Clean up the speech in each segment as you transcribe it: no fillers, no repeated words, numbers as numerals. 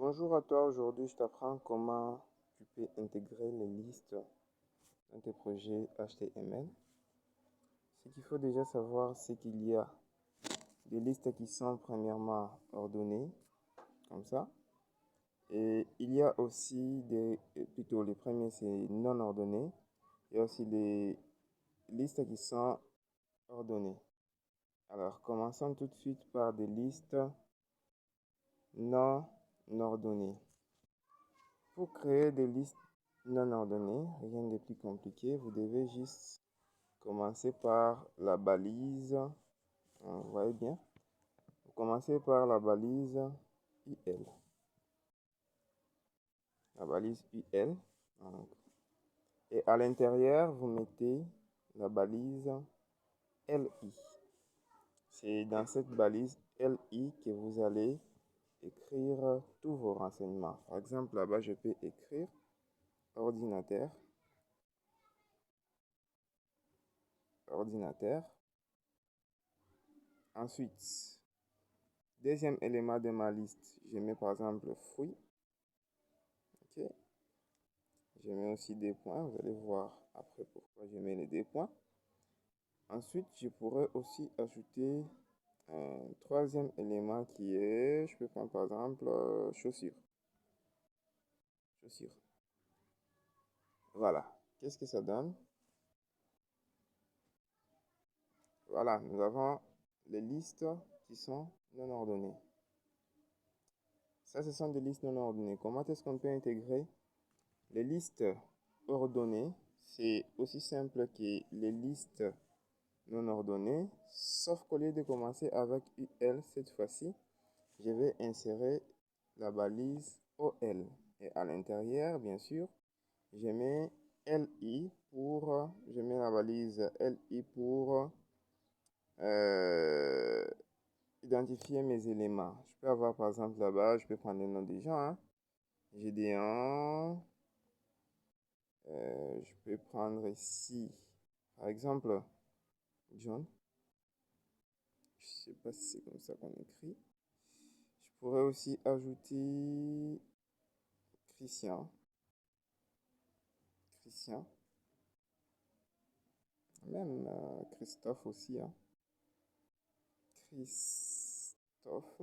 Bonjour à toi, aujourd'hui je t'apprends comment tu peux intégrer les listes dans tes projets HTML. Ce qu'il faut déjà savoir, c'est qu'il y a des listes qui sont premièrement ordonnées, comme ça. Et il y a aussi plutôt les premiers c'est non ordonné. Il y a aussi les listes qui sont ordonnées. Alors commençons tout de suite par des listes non ordonnées. Pour créer des listes non ordonnées, rien de plus compliqué, vous devez juste commencer par la balise. Vous voyez bien? Vous commencez par la balise UL. La balise UL. Et à l'intérieur, vous mettez la balise LI. C'est dans cette balise LI que vous allez écrire tous vos renseignements. Par exemple, là-bas, je peux écrire ordinateur. Ensuite, deuxième élément de ma liste, je mets par exemple fruits. Ok. Je mets aussi des points. Vous allez voir après pourquoi je mets les deux points. Ensuite, je pourrais aussi ajouter un troisième élément qui est, je peux prendre par exemple chaussures. Voilà. Qu'est-ce que ça donne? Voilà, nous avons les listes qui sont non ordonnées. Ça, ce sont des listes non ordonnées. Comment est-ce qu'on peut intégrer les listes ordonnées? C'est aussi simple que les listes non ordonnées, sauf qu'au lieu de commencer avec UL cette fois-ci, je vais insérer la balise OL. Et à l'intérieur, bien sûr, je mets je mets la balise LI pour identifier mes éléments. Je peux avoir par exemple là-bas, je peux prendre le nom des gens. Gédéon. Je peux prendre ici, par exemple, John. Je sais pas si c'est comme ça qu'on écrit. Je pourrais aussi ajouter Christian. Même Christophe aussi. Christophe.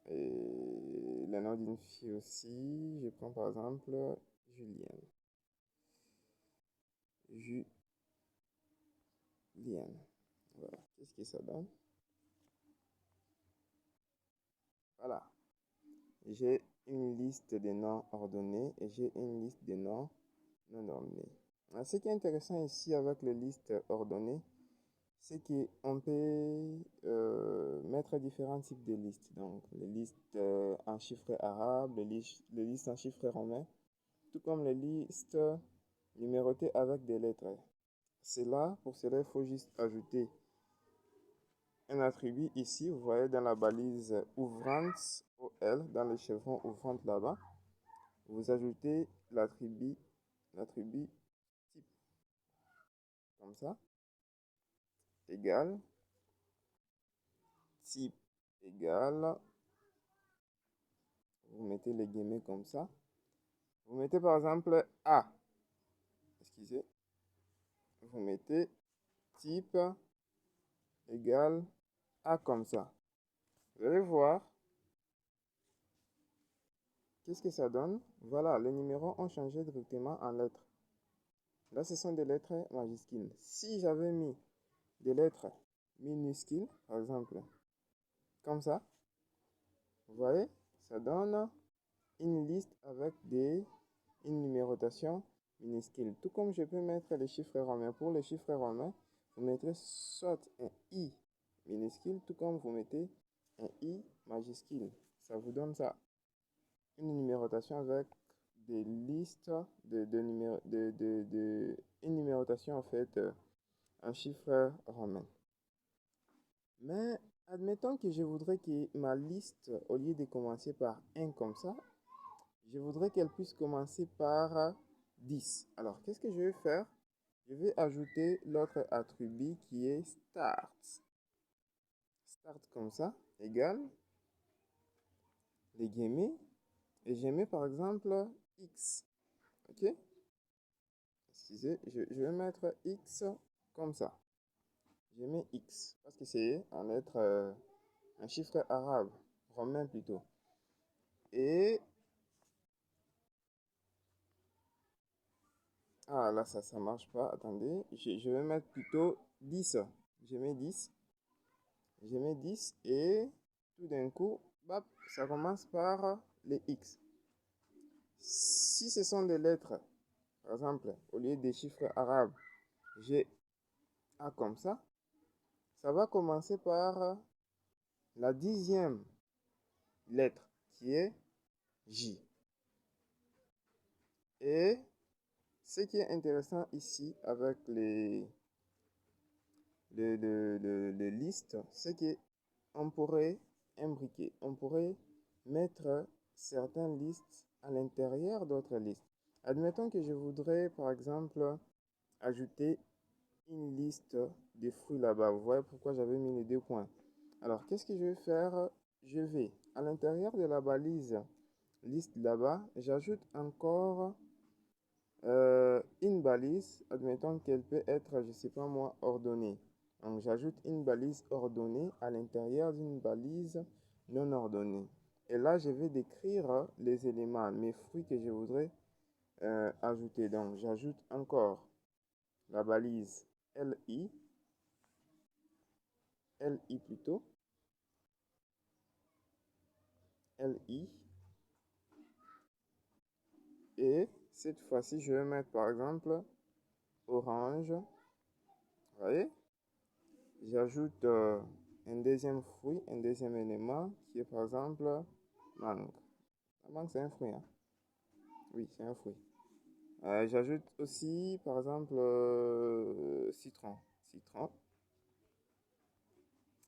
Et le nom d'une fille aussi. Je prends par exemple Julienne. Voilà. Qu'est-ce que ça donne? Voilà. J'ai une liste de noms ordonnés et j'ai une liste de noms non ordonnés. Ce qui est intéressant ici avec les listes ordonnées, c'est qu'on peut mettre différents types de listes. Donc, les listes en chiffres arabes, les listes en chiffres romains, tout comme les listes numérotées avec des lettres. Pour cela, il faut juste ajouter un attribut ici. Vous voyez dans la balise ouvrante OL, dans le chevron ouvrante là-bas, vous ajoutez l'attribut type, comme ça, égal, type égal, vous mettez les guillemets comme ça. Vous mettez par exemple A, excusez, vous mettez type égal A comme ça. Vous allez voir, qu'est-ce que ça donne? Voilà, les numéros ont changé directement en lettres. Là, ce sont des lettres majuscules. Si j'avais mis des lettres minuscules, par exemple, comme ça, vous voyez, ça donne une liste avec une numérotation minuscule. Tout comme je peux mettre les chiffres romains. Pour les chiffres romains, vous mettrez soit un I minuscule, tout comme vous mettez un I majuscule. Ça vous donne ça. Une numérotation avec des listes une numérotation en fait en chiffres romains. Mais admettons que je voudrais que ma liste, au lieu de commencer par 1 comme ça, je voudrais qu'elle puisse commencer par 10. Alors, qu'est-ce que je vais faire? Je vais ajouter l'autre attribut qui est start. Start comme ça, égal. les guillemets et je mets par exemple X. Ok? Excusez, je vais mettre X comme ça. Je mets X parce que c'est en lettre, un chiffre arabe, romain plutôt. Et ah là, ça marche pas. Attendez, je vais mettre plutôt 10. Je mets 10. Je mets 10 et tout d'un coup, bap, ça commence par les X. Si ce sont des lettres, par exemple, au lieu des chiffres arabes, j'ai A comme ça va commencer par la 10e lettre qui est J. Et ce qui est intéressant ici avec les listes, c'est qu'on pourrait imbriquer, on pourrait mettre certaines listes à l'intérieur d'autres listes. Admettons que je voudrais, par exemple, ajouter une liste de fruits là-bas. Vous voyez pourquoi j'avais mis les 2 points. Alors, qu'est-ce que je vais faire? Je vais, à l'intérieur de la balise liste là-bas, j'ajoute encore une balise, admettons qu'elle peut être, je ne sais pas moi, ordonnée. Donc j'ajoute une balise ordonnée à l'intérieur d'une balise non ordonnée. Et là, je vais décrire les éléments, mes fruits que je voudrais ajouter. Donc j'ajoute encore la balise LI, LI plutôt, LI. Et cette fois-ci, je vais mettre par exemple orange. Vous voyez? J'ajoute un deuxième fruit, un deuxième élément qui est par exemple mangue. La mangue, c'est un fruit, hein? Oui, c'est un fruit. J'ajoute aussi par exemple citron. Citron.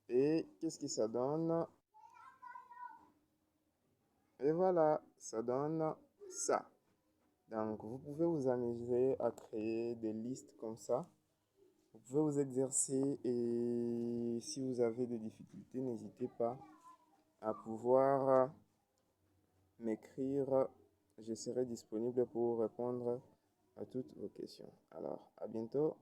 Et qu'est-ce que ça donne? Et voilà, ça donne ça. Donc, vous pouvez vous amuser à créer des listes comme ça. Vous pouvez vous exercer et si vous avez des difficultés, n'hésitez pas à pouvoir m'écrire. Je serai disponible pour répondre à toutes vos questions. Alors, à bientôt.